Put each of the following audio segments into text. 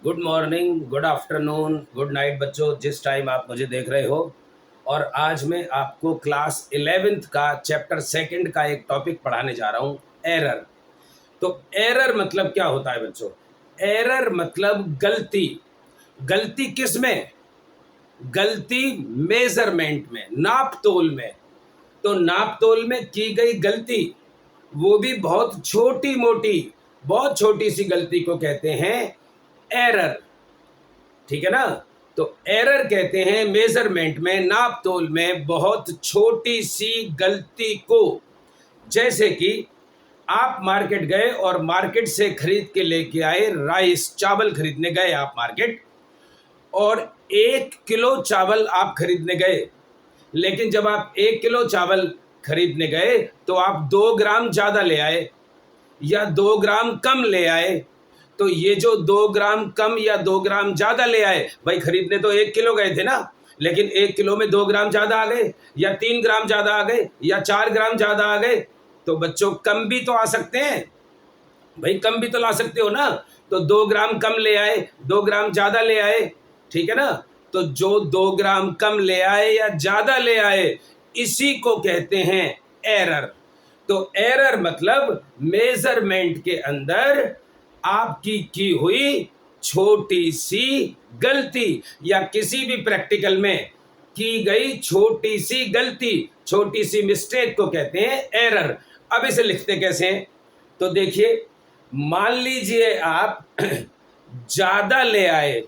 Good morning, good afternoon, good night बच्चों, जिस time आप मुझे देख रहे हो। और आज मैं आपको क्लास 11th का चैप्टर सेकंड का एक टॉपिक पढ़ाने जा रहा हूँ, एरर। तो एरर मतलब क्या होता है बच्चों? एरर मतलब गलती। गलती किस में? गलती मेजरमेंट में, नाप तोल में। तो नाप तोल में की गई गलती, वो भी बहुत छोटी मोटी, बहुत छोटी सी गलती को कहते हैं एरर। ठीक है ना? तो एरर कहते हैं मेजरमेंट में, नाप तोल में बहुत छोटी सी गलती को। जैसे कि आप मार्केट गए और मार्केट से खरीद के लेके आए राइस, चावल खरीदने गए आप मार्केट, और 1 किलो चावल आप खरीदने गए। लेकिन जब आप 1 किलो चावल खरीदने गए तो आप 2 ग्राम ज़्यादा ले आए या 2 ग्राम कम ले आए। तो ये जो 2 ग्राम कम या 2 ग्राम ज़्यादा ले आए, भाई खरीदने तो 1 किलो गए थे ना, लेकिन 1 किलो में 2 ग्राम ज़्यादा आ गए या 3 ग्राम ज़्यादा आ गए या 4 ग्राम ज़्यादा आ गए। तो बच्चों कम भी तो आ सकते हैं, भाई कम भी तो ला सकते हो ना। तो 2 ग्राम कम ले आए, 2 ग्राम ज़्यादा ले आए, ठीक है ना? तो जो 2 ग्राम कम ले आए या ज़्यादा ले आए, इसी को कहते हैं एरर। तो एरर मतलब मेजरमेंट के अंदर आपकी की हुई छोटी सी गलती, या किसी भी प्रैक्टिकल में की गई छोटी सी गलती, छोटी सी मिस्टेक को कहते हैं एरर। अब इसे लिखते कैसे हैं? तो देखिए, मान लीजिए आप ज्यादा ले आए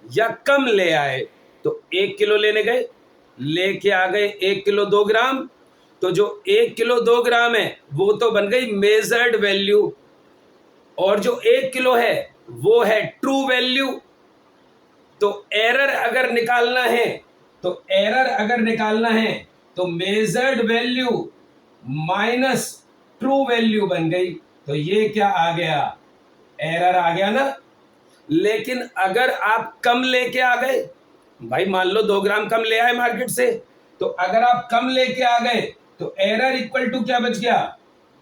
या कम ले आए। तो 1 किलो लेने गए, लेके आ गए 1 किलो 2 ग्राम। तो जो 1 किलो 2 ग्राम है वो तो बन गई मेजर्ड वैल्यू, और जो 1 किलो है वो है ट्रू वैल्यू। तो एरर अगर निकालना है, तो एरर अगर निकालना है तो measured value minus true value बन गई। तो ये क्या आ गया? एरर आ गया ना। लेकिन अगर आप कम लेके आ गए, भाई मान लो 2 ग्राम कम ले आए मार्केट से, तो अगर आप कम लेके आ गए तो एरर इक्वल टू क्या बच गया?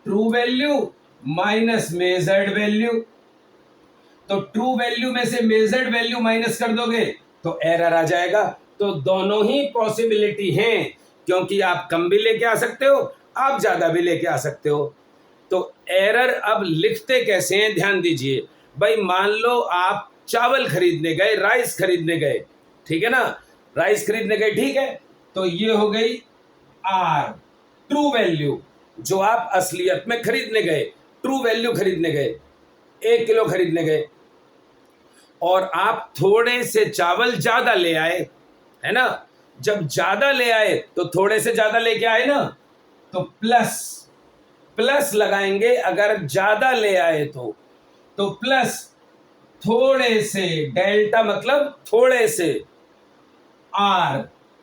True value minus measured value. तो ट्रू वैल्यू में से मेजर्ड वैल्यू माइनस कर दोगे तो एरर आ जाएगा। तो दोनों ही पॉसिबिलिटी हैं, क्योंकि आप कम भी लेके आ सकते हो, आप ज्यादा भी लेके आ सकते हो। तो एरर अब लिखते कैसे हैं, ध्यान दीजिए। भाई मान लो आप चावल खरीदने गए, राइस खरीदने गए, ठीक है ना? राइस खरीदने गए, ठीक है। तो ये हो गई आर, ट्रू वैल्यू, जो आप असलियत में खरीदने गए, ट्रू वैल्यू खरीदने गए, 1 किलो खरीदने गए, और आप थोड़े से चावल ज्यादा ले आए, है ना? जब ज्यादा ले आए तो थोड़े से ज्यादा लेके आए ना, तो प्लस, प्लस लगाएंगे अगर ज्यादा ले आए तो प्लस थोड़े से, डेल्टा मतलब थोड़े से, आर,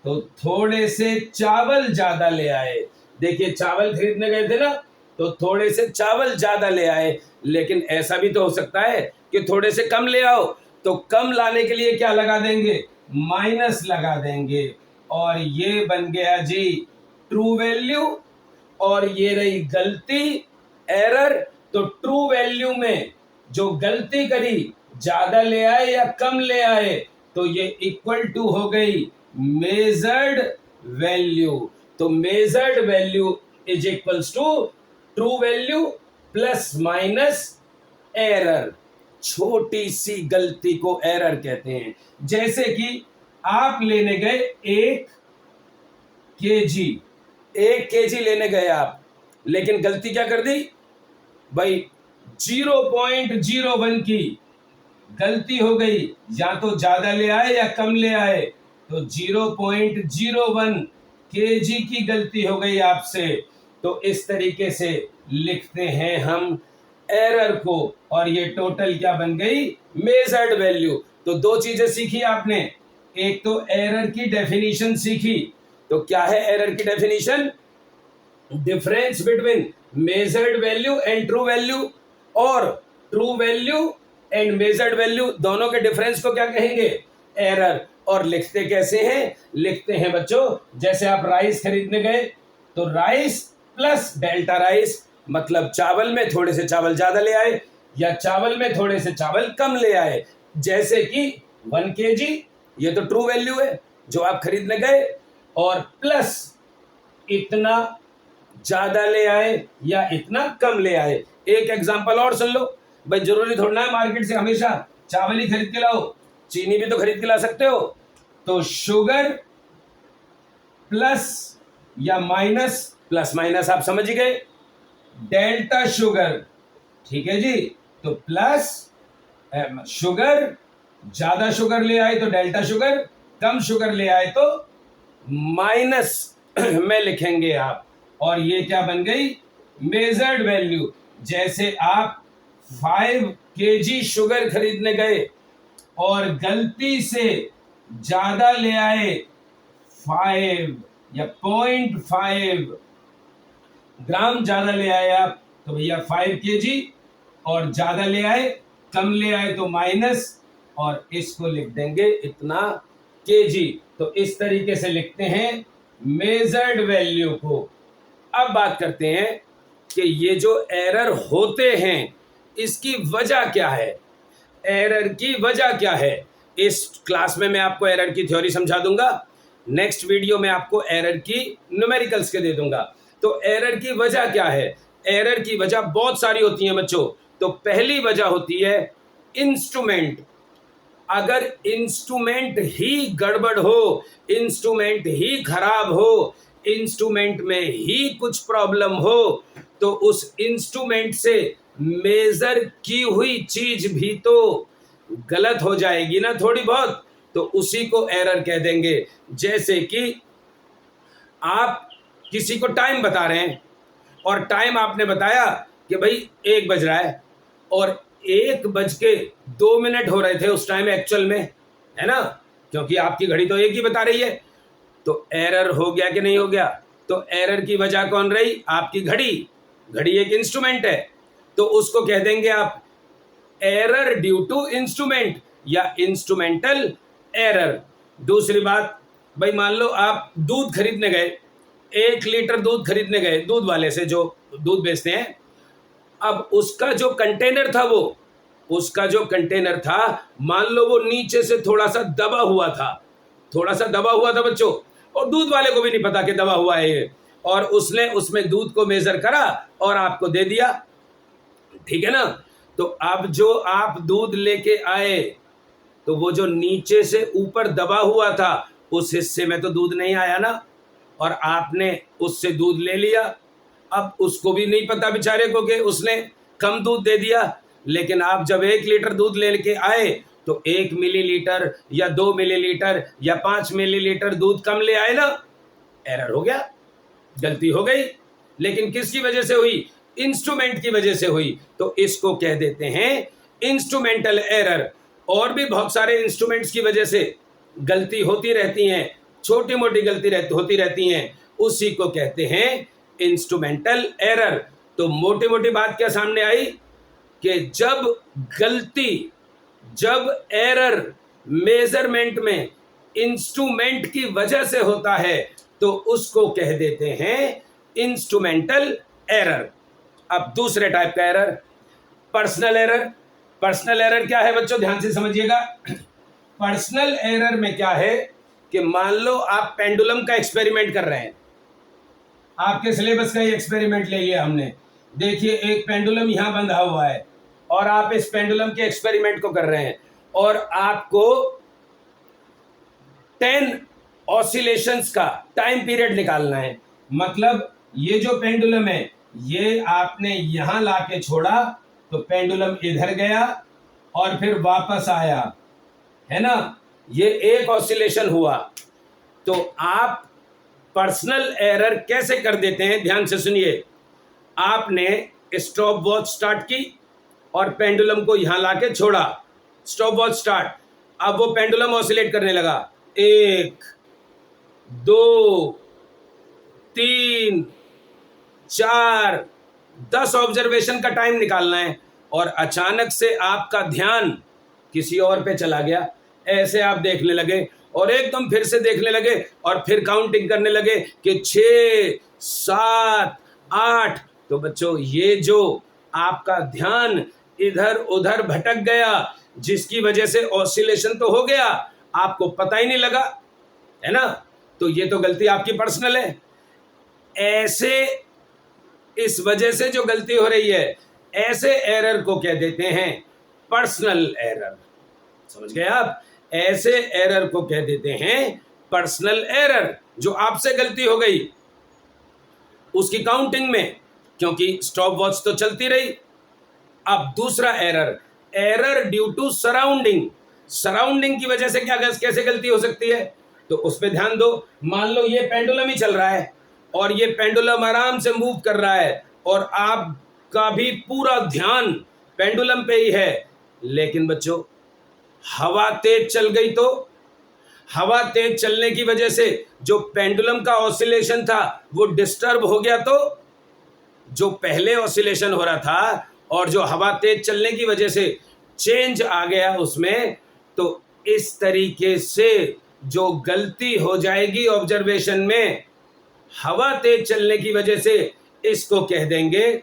तो थोड़े से चावल ज्यादा ले आए। देखिए चावल खरीदने गए थे ना, तो थोड़े से चावल ज्यादा ले आए। लेकिन ऐसा भी तो हो सकता है कि थोड़े से कम ले आओ, तो कम लाने के लिए क्या लगा देंगे? माइनस लगा देंगे। और ये बन गया जी ट्रू वैल्यू, और ये रही गलती, एरर। तो ट्रू वैल्यू में जो गलती करी, ज्यादा ले आए या कम ले आए, तो ये इक्वल टू हो गई मेजर्ड वैल्यू। तो measured value is equals to true value plus minus error. छोटी सी गलती को एरर कहते हैं। जैसे कि आप लेने गए 1 केजी, 1 केजी लेने गए आप, लेकिन गलती क्या कर दी भाई? 0.01 की गलती हो गई। या तो ज्यादा ले आए या कम ले आए, तो 0.01 केजी की गलती हो गई आपसे। तो इस तरीके से लिखते हैं हम एरर को, और ये टोटल क्या बन गई? Measured value. तो दो चीजें सीखी आपने। एक तो एरर की डेफिनेशन सीखी। तो क्या है एरर की definition? Difference between measured value and true value, और true value and measured value, दोनों के डिफरेंस को क्या कहेंगे? एरर। और लिखते कैसे हैं? लिखते हैं बच्चों, जैसे आप राइस खरीदने गए, तो राइस प्लस डेल्टा राइस, मतलब चावल में थोड़े से चावल ज्यादा ले आए या चावल में थोड़े से चावल कम ले आए। जैसे कि 1 kg, ये तो ट्रू वैल्यू है जो आप खरीदने गए, और प्लस इतना ज्यादा ले आए या इतना कम ले आए। एक एग्जांपल और सुन लो भाई, जरूरी थोड़ा है मार्केट से हमेशा चावल ही खरीद के लाओ, चीनी भी तो खरीद के ला सकते हो। तो शुगर प्लस या माइनस, प्लस माइनस आप समझ गए, डेल्टा शुगर, ठीक है जी। तो प्लस शुगर, ज्यादा शुगर ले आए तो डेल्टा शुगर, कम शुगर ले आए तो माइनस में लिखेंगे आप। और ये क्या बन गई, मेजर्ड वैल्यू। जैसे आप 5 kg शुगर खरीदने गए और गलती से ज्यादा ले आए 5 या 0.5 ग्राम ज्यादा ले आए आप, तो भैया 5 kg, और ज्यादा ले आए, कम ले आए तो माइनस, और इसको लिख देंगे इतना kg। तो इस तरीके से लिखते हैं मेजर्ड वैल्यू को। अब बात करते हैं कि ये जो एरर होते हैं इसकी वजह क्या है, एरर की वजह क्या है। इस क्लास में मैं आपको एरर की थ्योरी समझा दूंगा, नेक्स्ट वीडियो में आपको एरर की न्यूमेरिकल्स के दे दूंगा। तो एरर की वजह क्या है, एरर की वजह बहुत सारी होती हैं बच्चों। तो पहली वजह होती है इंस्ट्रूमेंट। अगर इंस्ट्रूमेंट ही गड़बड़ हो, इंस्ट्रूमेंट ही खराब हो, इंस्ट्रूमेंट में ही कुछ प्रॉब्लम हो, तो उस इंस्ट्रूमेंट से मेजर की हुई चीज भी तो गलत हो जाएगी ना थोड़ी बहुत, तो उसी को एरर कह देंगे। जैसे कि आप किसी को टाइम बता रहे हैं और टाइम आपने बताया कि भाई 1 बज रहा है, और 1:02 हो रहे थे उस टाइम एक्चुअल में, है ना, क्योंकि आपकी घड़ी तो 1 ही बता रही है। तो एरर हो गया कि नहीं हो गया। तो एरर की वजह कौन रही, आपकी घड़ी। घड़ी एक इंस्ट्रूमेंट है, तो उसको कह देंगे आप एरर ड्यू टू इंस्ट्रूमेंट या इंस्ट्रूमेंटल एरर। दूसरी बात, भाई मान लो आप दूध खरीदने गए, 1 लीटर दूध खरीदने गए दूध वाले से जो दूध बेचते हैं। अब उसका जो कंटेनर था, वो उसका जो कंटेनर था, मान लो वो नीचे से थोड़ा सा दबा हुआ था, थोड़ा सा दबा हुआ था बच्चों, और दूध वाले को भी नहीं पता कि दबा हुआ है ये, और उसने उसमें दूध को मेजर करा और आपको दे दिया, ठीक है ना। तो अब जो आप दूध लेके आए, तो वो जो नीचे से ऊपर दबा हुआ था उस हिस्से में तो दूध नहीं आया ना, और आपने उससे दूध ले लिया। अब उसको भी नहीं पता बेचारे को कि उसने कम दूध दे दिया। लेकिन आप जब 1 लीटर दूध लेके आए तो 1 मिलीलीटर या 2 मिलीलीटर या 5 मिलीलीटर दूध कम ले आए ना, एरर हो गया, गलती हो गई। लेकिन किसकी वजह से हुई, इंस्ट्रूमेंट की वजह से हुई। तो इसको कह देते हैं इंस्ट्रूमेंटल एरर। और भी बहुत सारे इंस्ट्रूमेंट्स की वजह से गलती होती रहती हैं, छोटी मोटी गलती होती रहती हैं, उसी को कहते हैं इंस्ट्रूमेंटल एरर। तो मोटी मोटी बात क्या सामने आई कि जब एरर मेजरमेंट में इंस्ट्रूमेंट की वजह से होता है तो उसको कह देते हैं इंस्ट्रूमेंटल एरर। अब दूसरे टाइप का error, personal error. Personal error क्या है बच्चों, ध्यान से समझिएगा। पर्सनल एरर में क्या है कि मान लो आप पेंडुलम का एक्सपेरिमेंट कर रहे हैं, आपके सिलेबस का ही एक्सपेरिमेंट ले लिया हमने। देखिए एक पेंडुलम यहां बंधा हुआ है और आप इस पेंडुलम के एक्सपेरिमेंट को कर रहे हैं, और आपको 10 ऑसिलेशंस का टाइम पीरियड निकालना है। मतलब ये जो पेंडुलम है, ये आपने यहां लाके छोड़ा तो पेंडुलम इधर गया और फिर वापस आया, है ना, ये एक ऑसिलेशन हुआ। तो आप पर्सनल एरर कैसे कर देते हैं, ध्यान से सुनिए। आपने स्टॉप वॉच स्टार्ट की और पेंडुलम को यहां लाके छोड़ा, स्टॉप वॉच स्टार्ट। अब वो पेंडुलम ऑसिलेट करने लगा, 1 2 3 4 10 ऑब्जर्वेशन का टाइम निकालना है, और अचानक से आपका ध्यान किसी और पे चला गया। ऐसे आप देखने लगे और एकदम फिर से देखने लगे और फिर काउंटिंग करने लगे कि 6 7 8। तो बच्चों ये जो आपका ध्यान इधर उधर भटक गया, जिसकी वजह से ऑसिलेशन तो हो गया, आपको पता ही नहीं लगा, है ना। तो ये तो गलती आपकी पर्सनल है। ऐसे इस वजह से जो गलती हो रही है, ऐसे एरर को कह देते हैं पर्सनल एरर। समझ गए आप? ऐसे एरर को कह देते हैं पर्सनल एरर। जो आपसे गलती हो गई उसकी काउंटिंग में, क्योंकि स्टॉप वॉच तो चलती रही। अब दूसरा error, error due to surrounding. Surrounding की वजह से क्या कैसे गलती हो सकती है, तो उस पर ध्यान दो। मान लो ये पेंडुलम ही चल रहा है और ये पेंडुलम आराम से मूव कर रहा है और आपका भी पूरा ध्यान पेंडुलम पे ही है, लेकिन बच्चों हवा तेज चल गई तो हवा तेज चलने की वजह से जो पेंडुलम का ऑसिलेशन था वो डिस्टर्ब हो गया, तो जो पहले ऑसिलेशन हो रहा था और जो हवा तेज चलने की वजह से चेंज आ गया उसमें, तो इस तरीके से जो गलती हो जाएगी ऑब्जर्वेशन में हवा तेज चलने की वजह से, इसको कह देंगे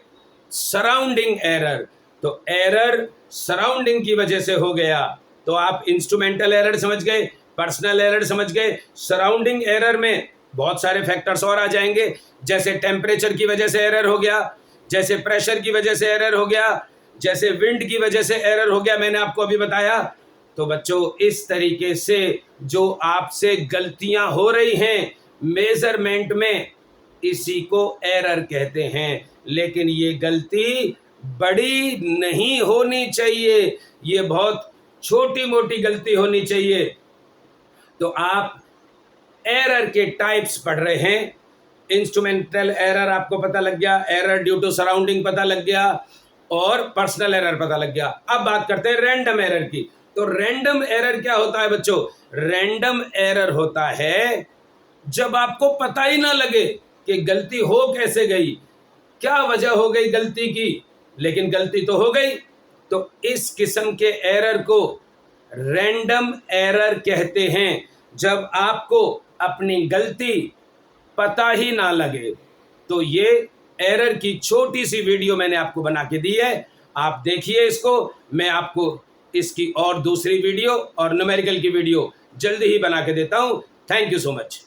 सराउंडिंग एरर। तो एरर सराउंडिंग की वजह से हो गया, तो आप इंस्ट्रूमेंटल एरर समझ गए, पर्सनल एरर समझ गए। सराउंडिंग एरर में बहुत सारे फैक्टर्स और आ जाएंगे, जैसे टेम्परेचर की वजह से एरर हो गया, जैसे प्रेशर की वजह से एरर हो गया, जैसे विंड की वजह से एरर हो गया, मैंने आपको अभी बताया। तो बच्चों इस तरीके से जो आपसे गलतियां हो रही हैं मेजरमेंट में, इसी को एरर कहते हैं। लेकिन ये गलती बड़ी नहीं होनी चाहिए, ये बहुत छोटी मोटी गलती होनी चाहिए। तो आप एरर के टाइप्स पढ़ रहे हैं। इंस्ट्रूमेंटल एरर आपको पता लग गया, एरर ड्यू टू सराउंडिंग पता लग गया और पर्सनल एरर पता लग गया। अब बात करते हैं रैंडम एरर की। तो रैंडम एरर क्या होता है बच्चों? रैंडम एरर होता है जब आपको पता ही ना लगे कि गलती हो कैसे गई, क्या वजह हो गई गलती की, लेकिन गलती तो हो गई। तो इस किस्म के एरर को रैंडम एरर कहते हैं, जब आपको अपनी गलती पता ही ना लगे। तो ये एरर की छोटी सी वीडियो मैंने आपको बना के दी है, आप देखिए इसको। मैं आपको इसकी और दूसरी वीडियो और न्यूमेरिकल की वीडियो जल्दी ही बना के देता हूं। Thank you so much.